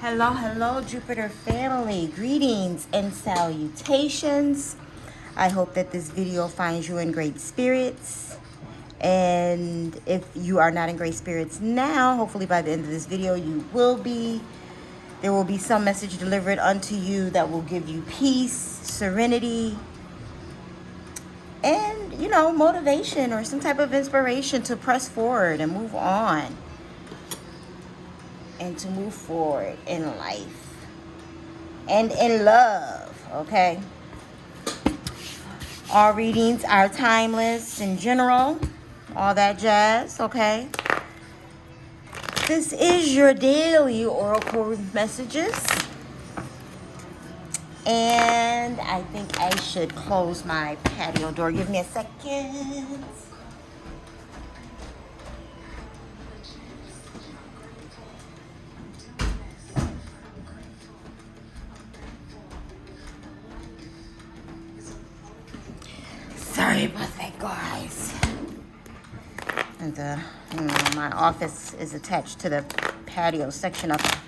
Hello, Jupiter family. Greetings and salutations. I hope that this video finds you in great spirits. And if you are not in great spirits now, hopefully by the end of this video, you will be. There will be some message delivered unto you that will give you peace, serenity, and, motivation or some type of inspiration to press forward and move on and to move forward in life and in love, okay? All readings are timeless in general, all that jazz, okay? This is your daily oracle messages. And I think I should close my patio door. Give me a second. Sorry about that, guys. And my office is attached to the patio section of the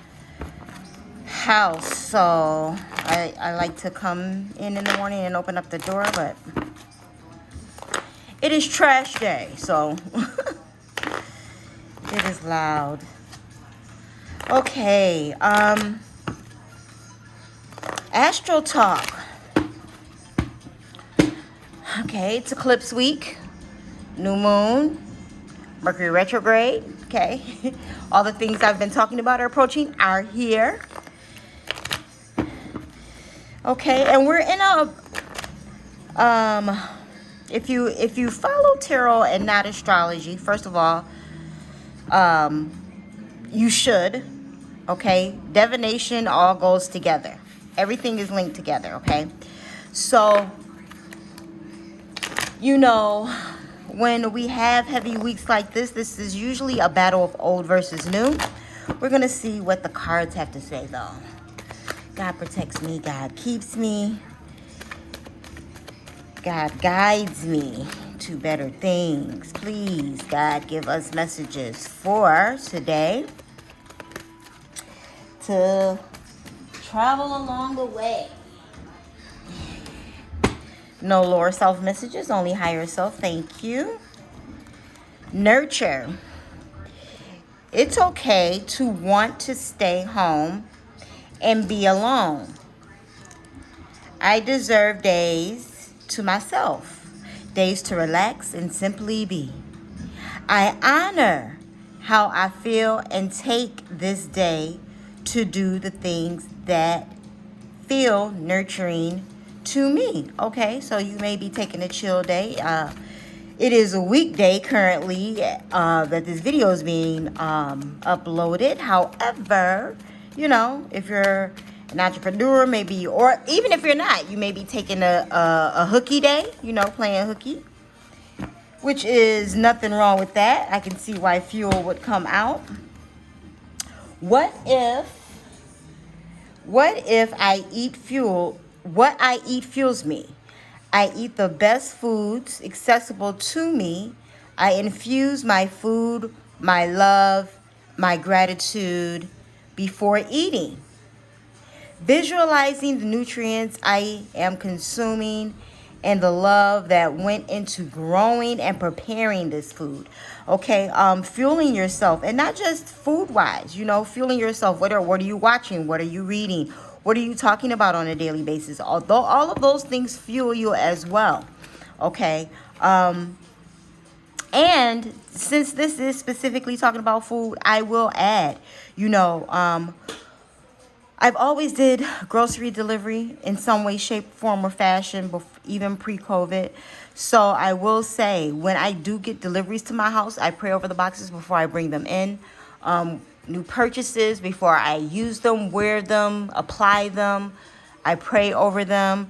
house, so I like to come in the morning and open up the door, but it is trash day, so it is loud. Okay, Astro Talk. Okay, it's eclipse week, new moon, Mercury retrograde, okay? All the things I've been talking about approaching are here. Okay, and we're in a, if you follow tarot and not astrology, first of all, you should, okay? Divination all goes together. Everything is linked together, okay? So, when we have heavy weeks like this is usually a battle of old versus new. We're going to see what the cards have to say, though. God protects me. God keeps me. God guides me to better things. Please, God, give us messages for today to travel along the way. No lower self messages, only higher self. Thank you. Nurture. It's okay to want to stay home and be alone. I deserve days to myself, days to relax and simply be. I honor how I feel and take this day to do the things that feel nurturing to me. Okay, so you may be taking a chill day. It is a weekday currently that this video is being uploaded. However, if you're an entrepreneur, maybe, or even if you're not, you may be taking a hooky day, playing hooky, which is nothing wrong with that. I can see why fuel would come out. What if I eat fuel? What I eat fuels me. I eat the best foods accessible to me. I infuse my food, my love, my gratitude before eating. Visualizing the nutrients I am consuming and the love that went into growing and preparing this food. Okay, fueling yourself, and not just food-wise, fueling yourself. What are you watching? What are you reading? What are you talking about on a daily basis? Although all of those things fuel you as well. Okay, and since this is specifically talking about food, I will add, I've always did grocery delivery in some way, shape, form, or fashion, even pre-COVID. So I will say, when I do get deliveries to my house, I pray over the boxes before I bring them in. New purchases, before I use them, wear them, apply them, I pray over them,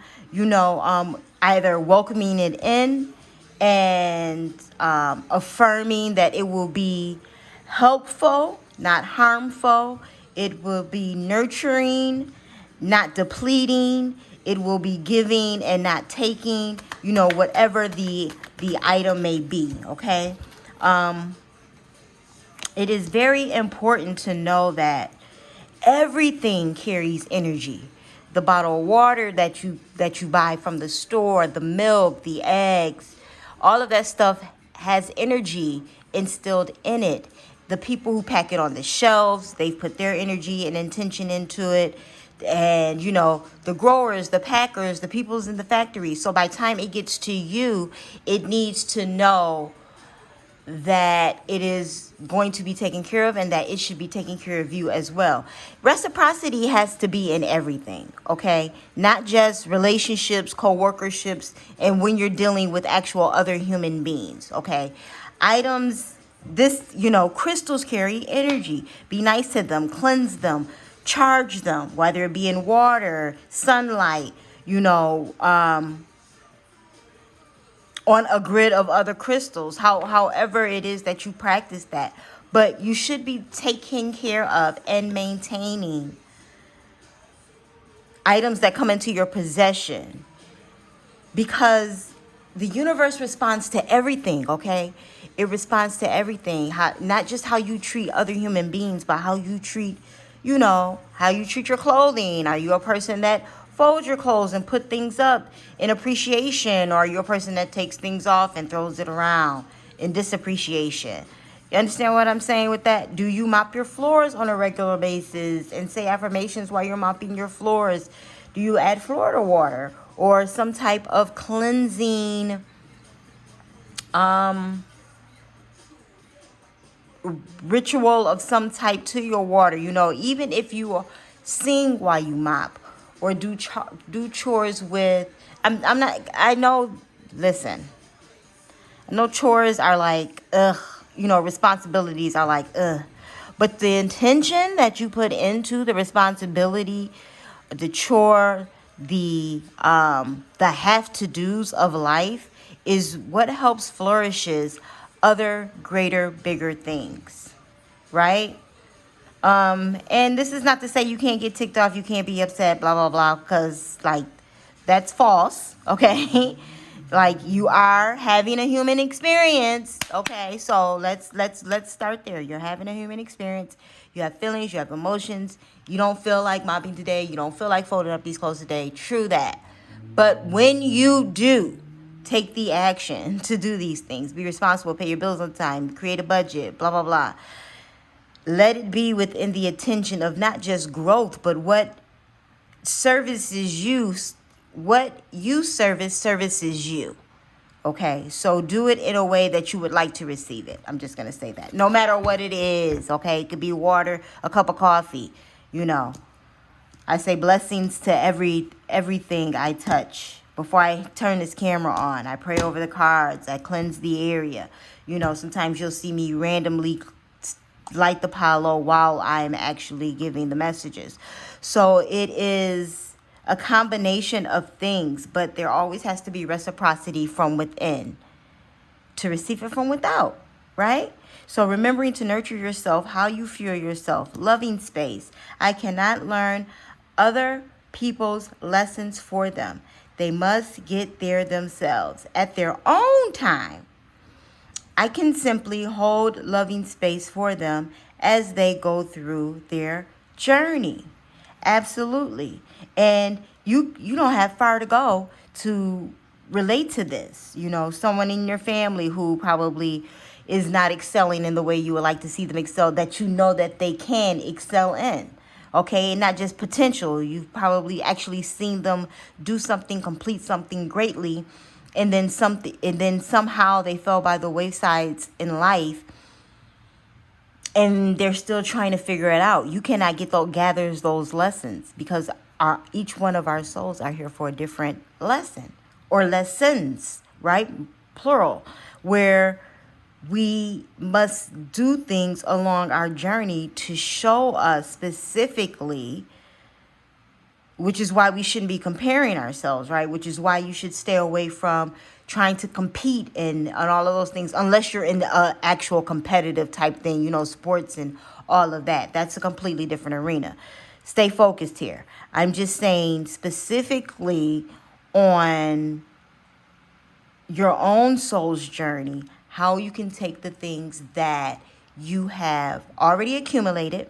either welcoming it in and affirming that it will be helpful, not harmful. It will be nurturing, not depleting. It will be giving and not taking, whatever the item may be, okay? It is very important to know that Everything carries energy. The bottled water that you buy from the store, the milk, the eggs, all of that stuff has energy instilled in it. The people who pack it on the shelves, they've put their energy and intention into it. And, the growers, the packers, the people's in the factory. So by the time it gets to you, it needs to know that it is going to be taken care of and that it should be taking care of you as well. Reciprocity has to be in everything, okay? Not just relationships, co-workerships, and when you're dealing with actual other human beings, okay? Crystals carry energy. Be nice to them, cleanse them, charge them, whether it be in water, sunlight, on a grid of other crystals, however it is that you practice that. But you should be taking care of and maintaining items that come into your possession, because the universe responds to everything, okay? It responds to everything. Not just how you treat other human beings, but how you treat, how you treat your clothing. Are you a person that folds your clothes and put things up in appreciation, or are you a person that takes things off and throws it around in disappreciation? You understand what I'm saying with that? Do you mop your floors on a regular basis and say affirmations while you're mopping your floors? Do you add Florida water or some type of cleansing ritual of some type to your water? Even if you sing while you mop, or do chores with, I know chores are like, ugh, responsibilities are like, ugh. But the intention that you put into the responsibility, the chore, the have-to-dos of life is what helps flourishes other greater, bigger things, right? And this is not to say you can't get ticked off, you can't be upset, blah, blah, blah, because, that's false, okay? You are having a human experience, okay? So let's start there. You're having a human experience. You have feelings, you have emotions. You don't feel like mopping today. You don't feel like folding up these clothes today. True that. But when you do take the action to do these things, be responsible, pay your bills on time, create a budget, blah, blah, blah. Let it be within the intention of not just growth, but what services you, services you. Okay, so do it in a way that you would like to receive it. I'm just going to say that. No matter what it is, okay? It could be water, a cup of coffee, I say blessings to everything I touch. Before I turn this camera on, I pray over the cards. I cleanse the area. Sometimes you'll see me randomly light the palo while I'm actually giving the messages. So it is a combination of things, but there always has to be reciprocity from within to receive it from without, right? So remembering to nurture yourself, how you fuel yourself, loving space. I cannot learn other people's lessons for them. They must get there themselves at their own time. I can simply hold loving space for them as they go through their journey. Absolutely. And you don't have far to go to relate to this. Someone in your family who probably is not excelling in the way you would like to see them excel, that that they can excel in. Okay, and not just potential. You've probably actually seen them do something, complete something greatly, and then somehow they fell by the waysides in life, and they're still trying to figure it out. You cannot gather those lessons, because each one of our souls are here for a different lesson, or lessons, right? Plural, where we must do things along our journey to show us specifically, which is why we shouldn't be comparing ourselves, right? Which is why you should stay away from trying to compete and all of those things, unless you're in the actual competitive type thing, sports and all of that. That's a completely different arena. Stay focused here. I'm just saying specifically on your own soul's journey, how you can take the things that you have already accumulated,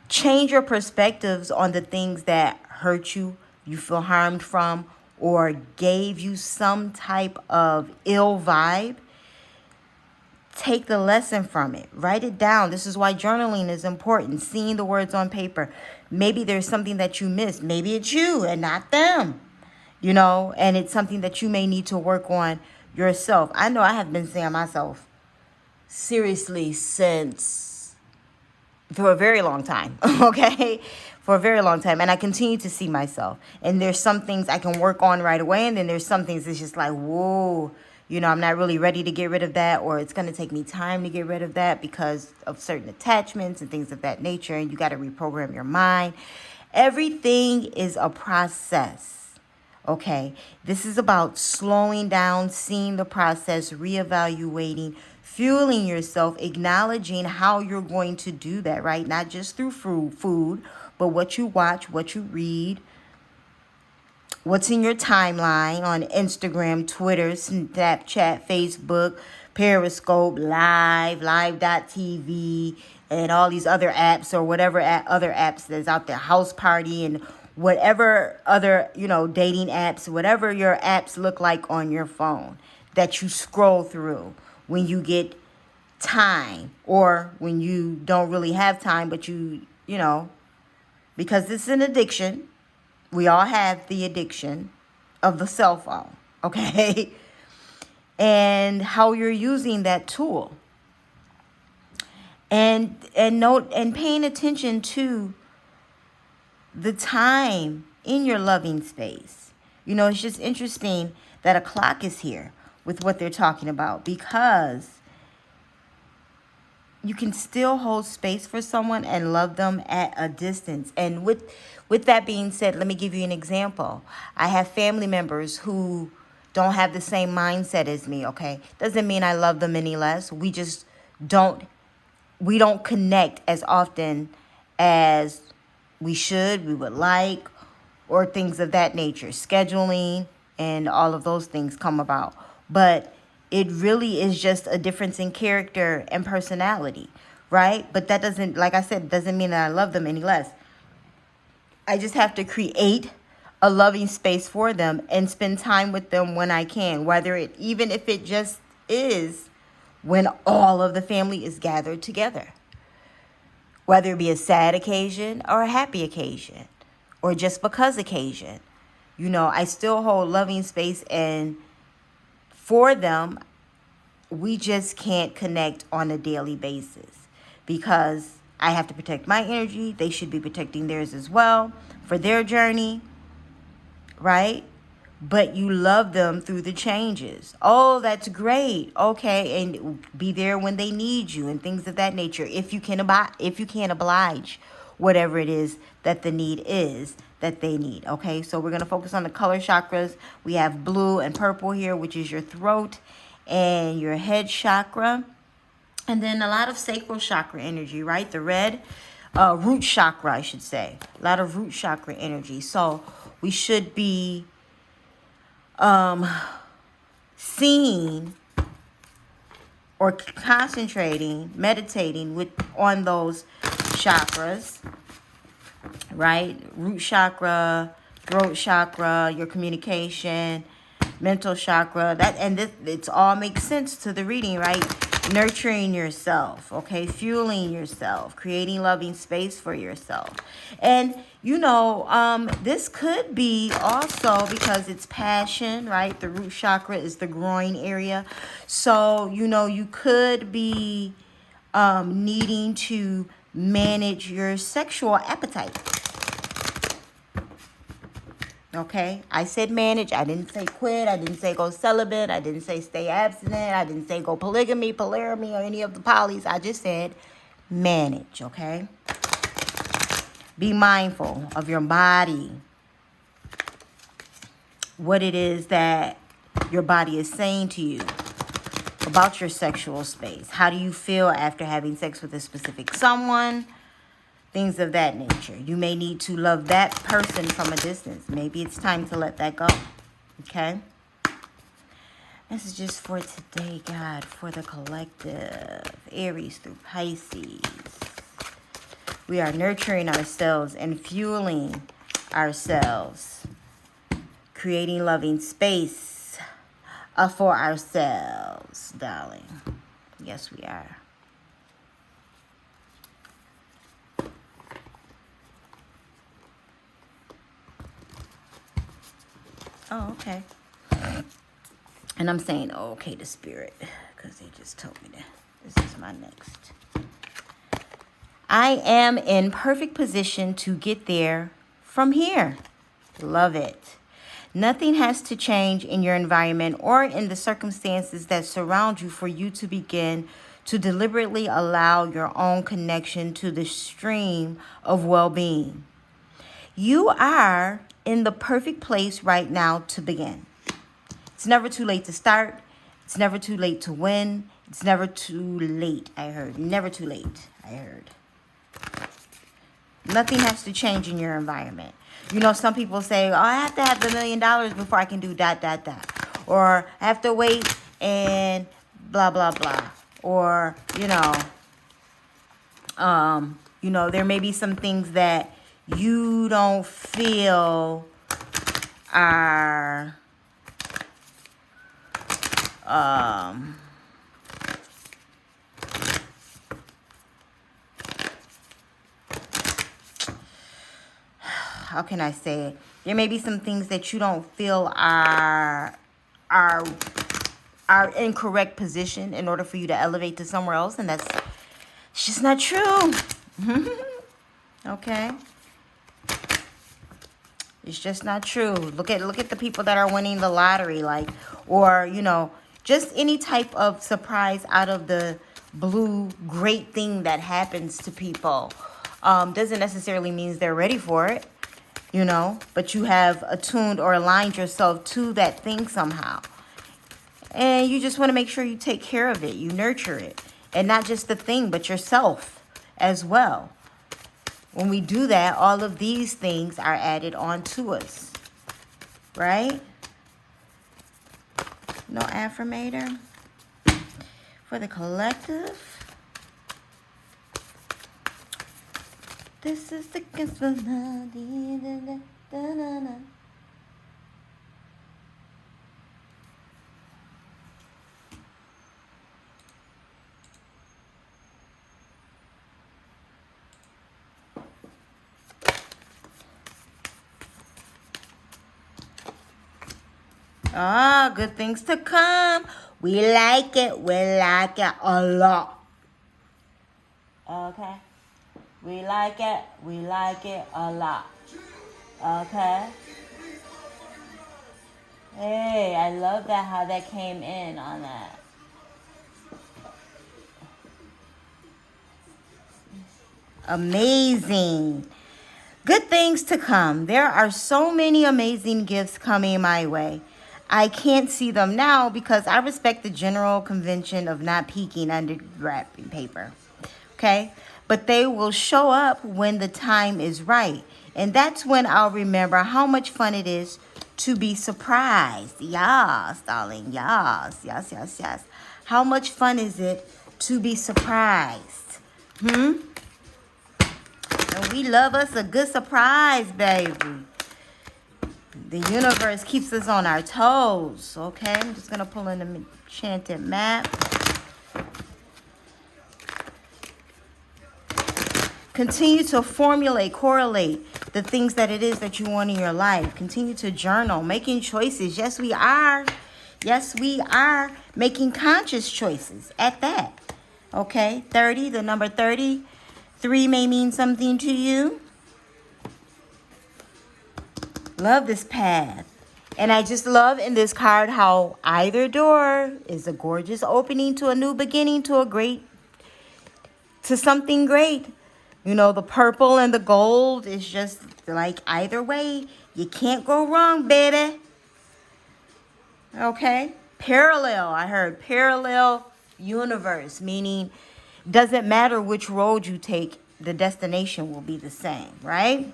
Change your perspectives on the things that hurt you, you feel harmed from, or gave you some type of ill vibe. Take the lesson from it. Write it down. This is why journaling is important. Seeing the words on paper. Maybe there's something that you missed. Maybe it's you and not them. You know, and it's something that you may need to work on yourself. I know I have been seeing myself seriously for a very long time, okay? For a very long time. And I continue to see myself. And there's some things I can work on right away. And then there's some things that's just like, whoa, you know, I'm not really ready to get rid of that. Or it's going to take me time to get rid of that because of certain attachments and things of that nature. And you got to reprogram your mind. Everything is a process. Okay, this is about slowing down, seeing the process, reevaluating, fueling yourself, acknowledging how you're going to do that, right? Not just through food, but what you watch, what you read, what's in your timeline on Instagram, Twitter, Snapchat, Facebook, Periscope, Live.tv, and all these other apps or whatever other apps that's out there, House Party and whatever other, you know, dating apps, whatever your apps look like on your phone that you scroll through when you get time or when you don't really have time, but you know, because it's an addiction. We all have the addiction of the cell phone, okay? And how you're using that tool. And note and paying attention to the time in your loving space. You know, it's just interesting that a clock is here with what they're talking about because you can still hold space for someone and love them at a distance. And with that being said, let me give you an example. I have family members who don't have the same mindset as me, okay? Doesn't mean I love them any less. We don't connect as often as we would like, or things of that nature. Scheduling and all of those things come about. But it really is just a difference in character and personality, right? But that doesn't, like I said, doesn't mean that I love them any less. I just have to create a loving space for them and spend time with them when I can, even if it just is when all of the family is gathered together. Whether it be a sad occasion or a happy occasion or just because occasion. You know, I still hold loving space, and for them, we just can't connect on a daily basis because I have to protect my energy. They should be protecting theirs as well for their journey, right? But you love them through the changes. Oh, that's great. Okay, and be there when they need you and things of that nature. If you can oblige whatever it is that the need is that they need. Okay, so we're going to focus on the color chakras. We have blue and purple here, which is your throat and your head chakra. And then a lot of sacral chakra energy, right? The red, root chakra, I should say. A lot of root chakra energy. So we should be seeing or concentrating, meditating on those chakras, right? Root chakra, throat chakra, your communication, mental chakra. It all makes sense to the reading, right? Nurturing yourself, okay? Fueling yourself, creating loving space for yourself. And, you know, this could be also because it's passion, right? The root chakra is the groin area. So, you know, you could be needing to manage your sexual appetite. Okay, I said manage. I didn't say quit. I didn't say go celibate. I didn't say stay abstinent. I didn't say go polygamy, or any of the polys. I just said manage, okay? Be mindful of your body, what it is that your body is saying to you about your sexual space. How do you feel after having sex with a specific someone? Things of that nature. You may need to love that person from a distance. Maybe it's time to let that go. Okay? This is just for today, God, for the collective. Aries through Pisces. We are nurturing ourselves and fueling ourselves. Creating loving space for ourselves, darling. Yes, we are. Oh, okay. And I'm saying, oh, okay, to spirit, because they just told me that this is my next. I am in perfect position to get there from here. Love it. Nothing has to change in your environment or in the circumstances that surround you for you to begin to deliberately allow your own connection to the stream of well-being. You are in the perfect place right now to begin. It's never too late to start. It's never too late to win. It's never too late, I heard. Never too late, I heard. Nothing has to change in your environment. You know, some people say, oh, I have to have $1 million before I can do dot, dot, dot. Or I have to wait and blah, blah, blah. Or, there may be some things that you don't feel are how can I say it? There may be some things that you don't feel are in correct position in order for you to elevate to somewhere else, and it's just not true. Okay? It's just not true. Look at the people that are winning the lottery, or just any type of surprise out of the blue great thing that happens to people. Doesn't necessarily mean they're ready for it. But you have attuned or aligned yourself to that thing somehow. And you just want to make sure you take care of it. You nurture it. And not just the thing, but yourself as well. When we do that, all of these things are added on to us. Right? No affirmator for the collective. This is the gift for love. Ah, good things to come. We like it. We like it a lot. Okay. We like it. We like it a lot. Okay. Hey, I love that, how that came in on that. Amazing. Good things to come. There are so many amazing gifts coming my way. I can't see them now because I respect the general convention of not peeking under wrapping paper. Okay? But they will show up when the time is right. And that's when I'll remember how much fun it is to be surprised. Yes, darling. Yes, yes, yes, yes. How much fun is it to be surprised? And we love us a good surprise, baby. The universe keeps us on our toes. Okay, I'm just going to pull in the enchanted map. Continue to formulate, correlate the things that it is that you want in your life. Continue to journal, making choices. Yes, we are. Yes, we are making conscious choices at that. Okay, 30, the number 30. 3 may mean something to you. Love this path. And I just love in this card how either door is a gorgeous opening to a new beginning, to something great. The purple and the gold is just like either way. You can't go wrong, baby. Okay? Parallel. I heard parallel universe, meaning doesn't matter which road you take, the destination will be the same, right?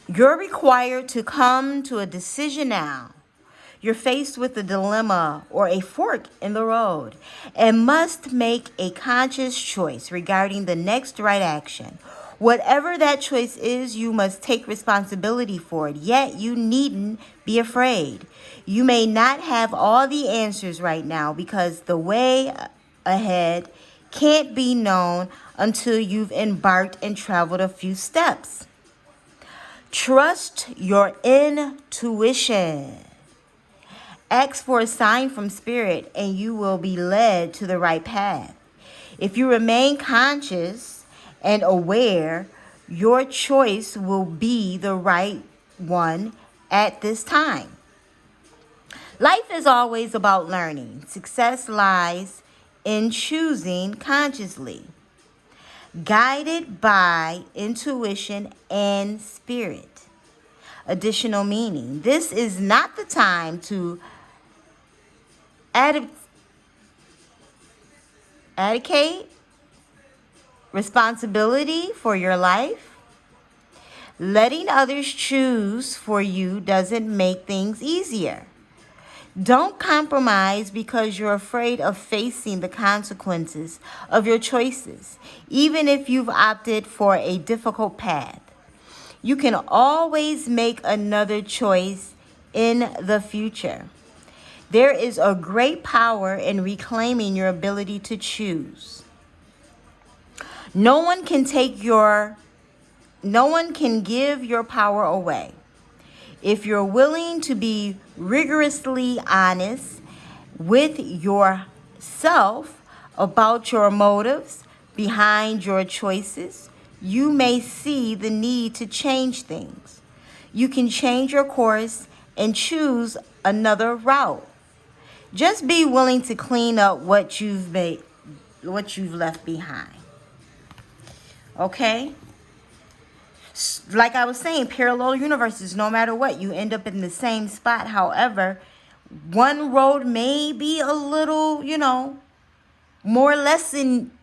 You're required to come to a decision now. You're faced with a dilemma or a fork in the road and must make a conscious choice regarding the next right action. Whatever that choice is, you must take responsibility for it, yet you needn't be afraid. You may not have all the answers right now because the way ahead can't be known until you've embarked and traveled a few steps. Trust your intuition. Ask for a sign from spirit and you will be led to the right path. If you remain conscious and aware, your choice will be the right one at this time. Life is always about learning. Success lies in choosing consciously, guided by intuition and spirit. Additional meaning. This is not the time to abdicate responsibility for your life. Letting others choose for you doesn't make things easier. Don't compromise because you're afraid of facing the consequences of your choices, even if you've opted for a difficult path. You can always make another choice in the future. There is a great power in reclaiming your ability to choose. No one can give your power away. If you're willing to be rigorously honest with yourself about your motives behind your choices, you may see the need to change things. You can change your course and choose another route. Just be willing to clean up what you've left behind. Okay? Like I was saying, parallel universes, no matter what, you end up in the same spot. However, one road may be a little, more lessonious.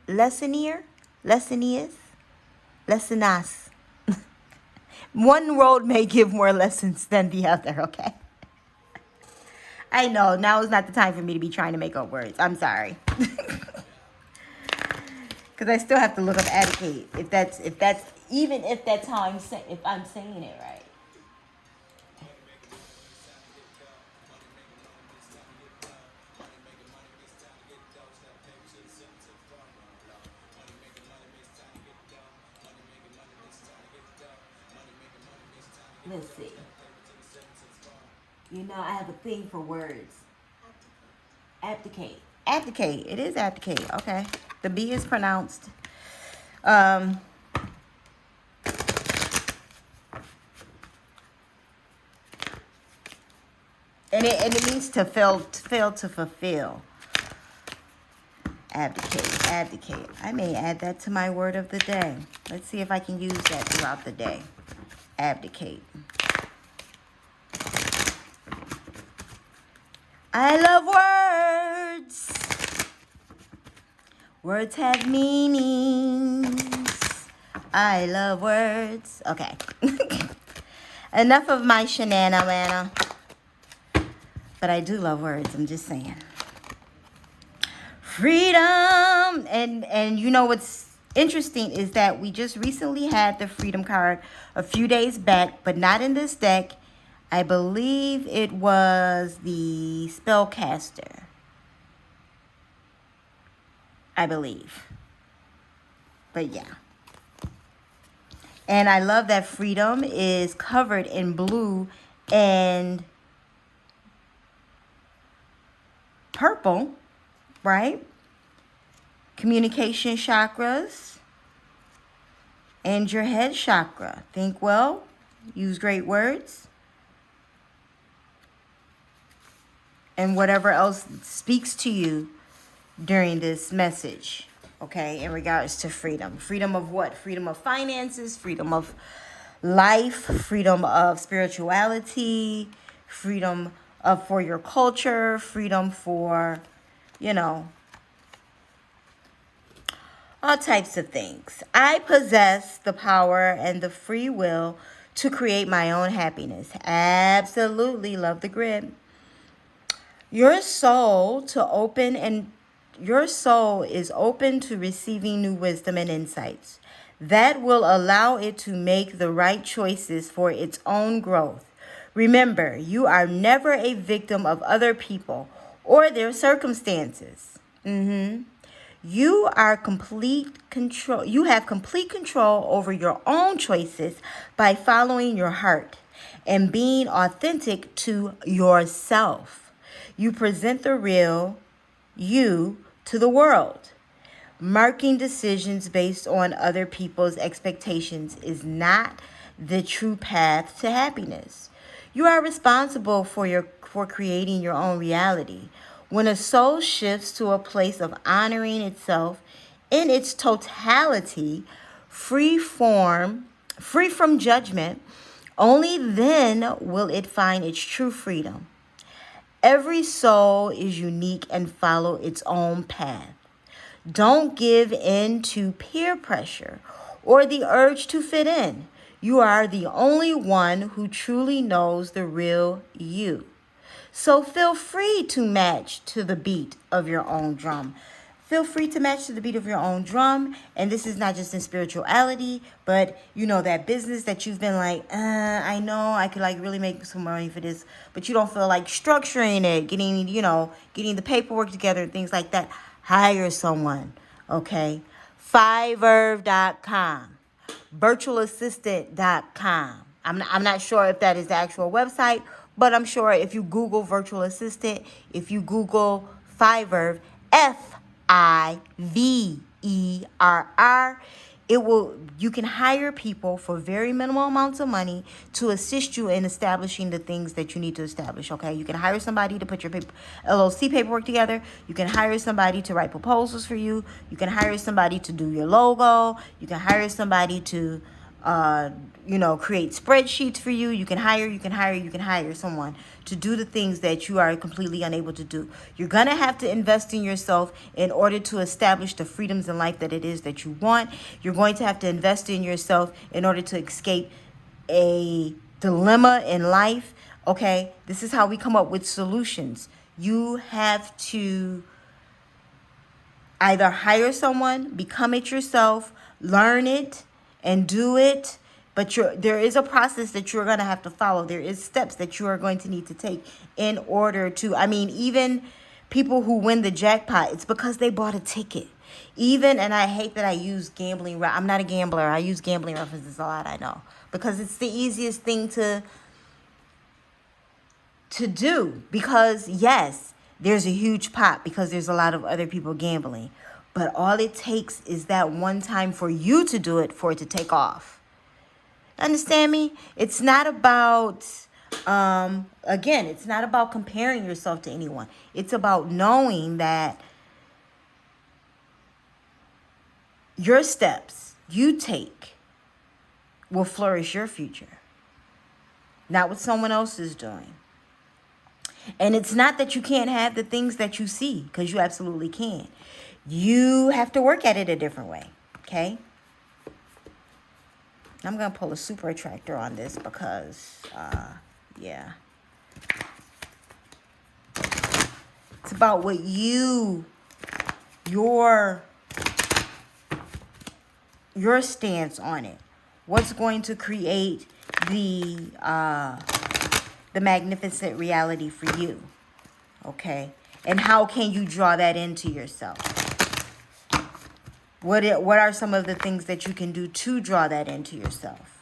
One road may give more lessons than the other, okay? I know, now is not the time for me to be trying to make up words. I'm sorry. Because I still have to look up abdicate, if that's how I'm saying, if I'm saying it right. Let's see. I have a thing for words. Abdicate. Abdicate. It is abdicate. Okay. The B is pronounced. And it means to fail to fulfill. Abdicate. I may add that to my word of the day. Let's see if I can use that throughout the day. Abdicate. I love words. Words have meanings. I love words. Okay. Enough of my shenanigans. But I do love words. I'm just saying. Freedom. And what's interesting is that we just recently had the freedom card a few days back, but not in this deck. I believe it was the spellcaster. I believe. But yeah. And I love that freedom is covered in blue and purple, right? Communication chakras and your head chakra. Think well, use great words. And whatever else speaks to you during this message, okay, in regards to freedom. Freedom of what? Freedom of finances, freedom of life, freedom of spirituality, freedom for your culture, freedom for, all types of things. I possess the power and the free will to create my own happiness. Absolutely love the grid. Your soul to open and your soul is open to receiving new wisdom and insights that will allow it to make the right choices for its own growth. Remember, you are never a victim of other people or their circumstances. You are complete control. You have complete control over your own choices by following your heart and being authentic to yourself. You present the real you to the world. Marking decisions based on other people's expectations is not the true path to happiness. You are responsible for creating your own reality. When a soul shifts to a place of honoring itself in its totality, free from judgment, only then will it find its true freedom. Every soul is unique and follow its own path. Don't give in to peer pressure or the urge to fit in. You are the only one who truly knows the real you. So feel free to match to the beat of your own drum. Feel free to match to the beat of your own drum. And this is not just in spirituality, but you know, that business that you've been like, I know I could like really make some money for this, but you don't feel like structuring it, getting the paperwork together and things like that. Hire someone, okay? Fiverr.com, virtualassistant.com. I'm not sure if that is the actual website, but I'm sure if you Google virtual assistant, if you Google Fiverr, Fiverr, you can hire people for very minimal amounts of money to assist you in establishing the things that you need to establish, okay? You can hire somebody to put your LLC paperwork together. You can hire somebody to write proposals for you. You can hire somebody to do your logo. You can hire somebody to create spreadsheets for you. You can hire someone to do the things that you are completely unable to do. You're going to have to invest in yourself in order to establish the freedoms in life that it is that you want. You're going to have to invest in yourself in order to escape a dilemma in life. Okay, this is how we come up with solutions. You have to either hire someone, become it yourself, learn it, and do it. But there is a process that you're going to have to follow. There is steps that you are going to need to take in order to, even people who win the jackpot, it's because they bought a ticket. And I hate that I use gambling. I'm not a gambler. I use gambling references a lot, I know. Because it's the easiest thing to do. Because, yes, there's a huge pot because there's a lot of other people gambling. But all it takes is that one time for you to do it for it to take off. Understand me? It's not about, it's not about comparing yourself to anyone. It's about knowing that your steps you take will flourish your future, not what someone else is doing. And it's not that you can't have the things that you see, because you absolutely can. You have to work at it a different way, okay? I'm going to pull a super attractor on this because, it's about what your stance on it. What's going to create the magnificent reality for you, okay? And how can you draw that into yourself? What are some of the things that you can do to draw that into yourself?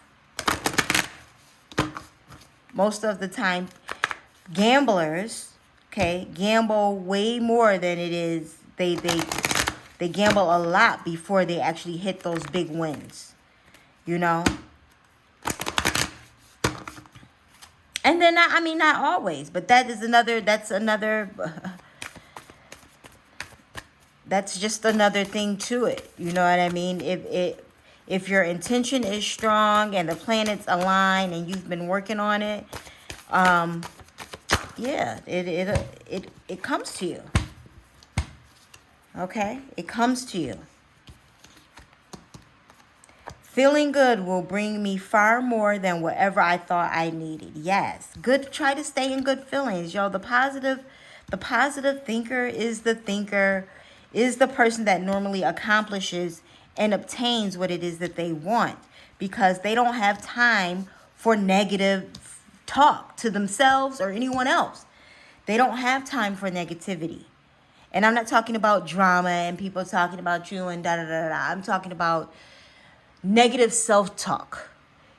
Most of the time, gamblers, gamble way more than it is. They gamble a lot before they actually hit those big wins, And then, not always, but that's just another thing to it. You know what I mean? If your intention is strong and the planets align and you've been working on it, it comes to you. Okay? It comes to you. Feeling good will bring me far more than whatever I thought I needed. Yes. Good. Try to stay in good feelings. The The positive thinker is the person that normally accomplishes and obtains what it is that they want, because they don't have time for negative talk to themselves or anyone else. They don't have time for negativity. And I'm not talking about drama and people talking about you and da da da da. I'm talking about negative self-talk.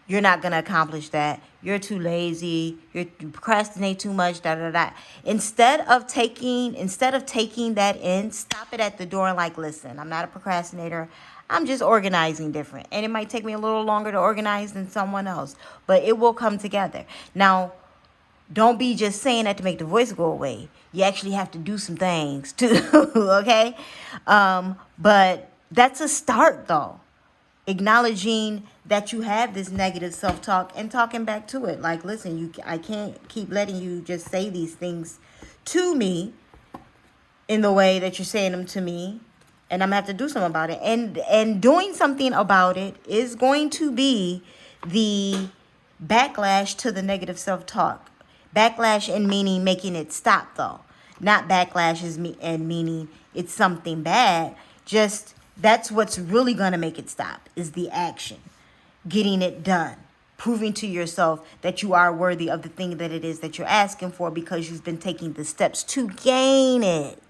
You're not going to accomplish that. You're too lazy. You procrastinate too much, da da da. Instead of taking that in, stop it at the door and like, listen, I'm not a procrastinator. I'm just organizing different. And it might take me a little longer to organize than someone else, but it will come together. Now, don't be just saying that to make the voice go away. You actually have to do some things too, okay? But that's a start, though. Acknowledging that you have this negative self-talk and talking back to it. Like, listen, I can't keep letting you just say these things to me in the way that you're saying them to me. And I'm going to have to do something about it. And doing something about it is going to be the backlash to the negative self-talk. Backlash and meaning making it stop, though. Not backlash and meaning it's something bad. Just that's what's really going to make it stop, is the action. Getting it done. Proving to yourself that you are worthy of the thing that it is that you're asking for, because you've been taking the steps to gain it.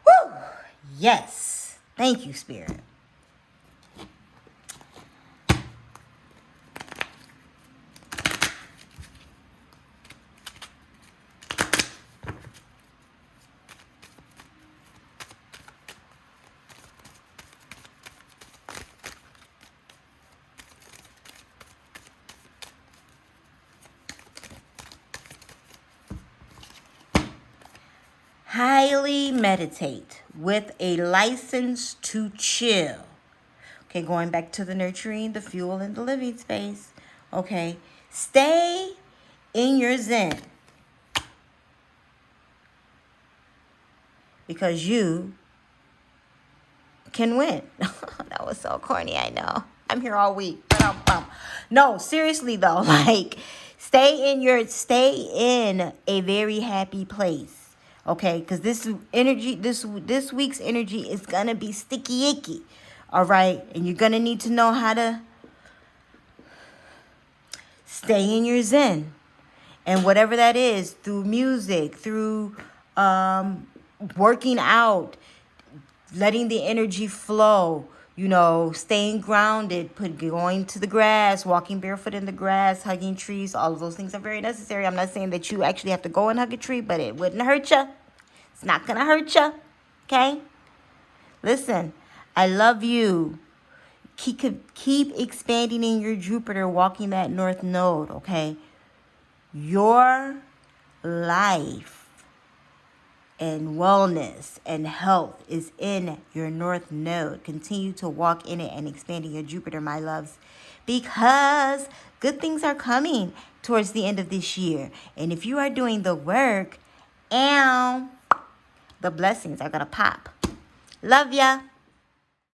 Woo! Yes. Thank you, Spirit. Highly meditate with a license to chill. Okay, going back to the nurturing, the fuel, and the living space. Okay, stay in your zen, because you can win. That was so corny, I know. I'm here all week. No, seriously though, like stay in a very happy place. Okay, because this week's energy is gonna be sticky icky. All right, and you're gonna need to know how to stay in your zen, and whatever that is, through music, through working out, letting the energy flow. Staying grounded, going to the grass, walking barefoot in the grass, hugging trees. All of those things are very necessary. I'm not saying that you actually have to go and hug a tree, but it wouldn't hurt you. It's not going to hurt you. Okay? Listen, I love you. Keep expanding in your Jupiter, walking that North Node. Okay? Your life and wellness and health is in your North Node. Continue to walk in it and expanding your Jupiter, my loves, because good things are coming towards the end of this year. And if you are doing the work, the blessings are going to pop. Love ya.